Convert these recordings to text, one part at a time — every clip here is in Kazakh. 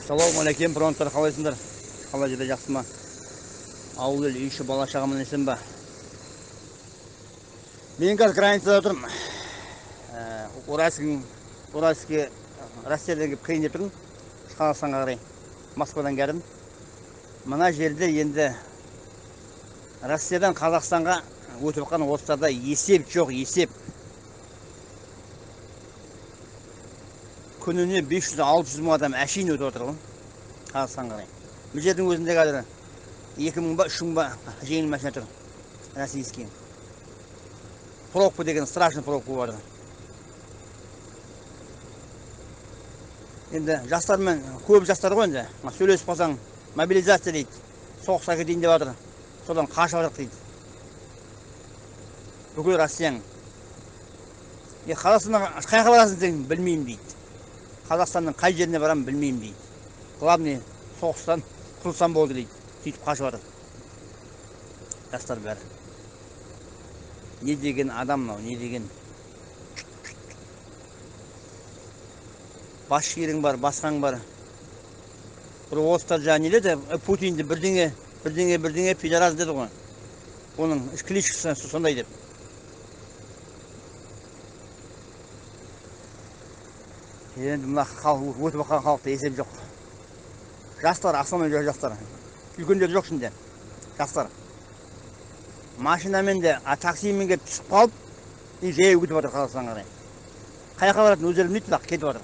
Ассалаумағалейкум, бронтар, қалайсыңдар? Қалай жерде, жақсы ма? Ауыл ел, үй іші, бала шағамын есен ба? Мен қазір границада отырмын. Уральский Россиядан келіп қиын деп тұрмын. Қазақстанға қарай, Москвадан келдім. Мына жерде енді Россиядан Қазақстанға өтіп жатқан орыстарда есеп жоқ, есеп. Күніне 500-600 мың адам әшейін өтіп отыр ғой, Қазақстанға қарай. Бұл жердің өзінде қазір 2000 ба, 3000 ба жеңіл машина тұр, российский. Пробка деген, страшный пробка бар. Енді жастармен, көп жастар ғой енді, сөйлесіп қалсаң, мобилизация дейді, соғысқа кетейін деп жатыр, содан қашып жатыр дейді. Бүкіл Россияң. Қазақстаннан қай барасың десең, білмеймін дейді. Қазақстанның қай жеріне барамын білмеймін дейді. Главный соғыстан құтылсам болды дейді. Сөйтіп қашып жатыр. Жастар бәрі. Не деген адам мынау, не деген? Башкирің бар, басқаң бар. Бір орыстар жаңа не деді, Путинді бірдеңе пидорас деді ғой. Оның кличкасы сондай деп. Енді мына өтіп жатқан халықта есеп жоқ. Жастар, основной жастар. Үлкендер жоқ ішінде. Жастар. Машинамен де, таксимен келіп түсіп қалып, жаяу кетіп жатыр Қазақстанға қарай. Қай жаққа баратынын өздері білмейді, бірақ кетіп жатыр.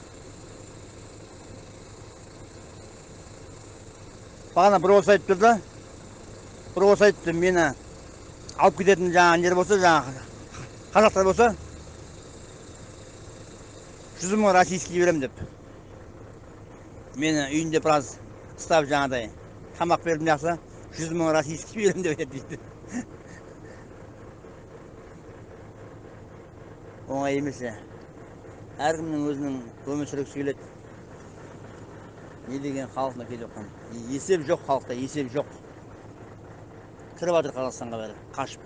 Бағана бір осы айтып тұрды. Бір осы айтты, мені алып кететін жаңа нер болса, жаңа қазақтар болса, 100 мың российский берем деп. Мені үйінде біраз ұстап жаңадай тамақ бердім жақсы, 100 мың российский берем деп дейді. Оңай емес. Әркімнің өзінің өмір сүргісі келеді. Не деген халқына келіп жатқан. Есеп жоқ халықта, есеп жоқ. Кіріп жатыр Қазақстанға бәрі, қашып.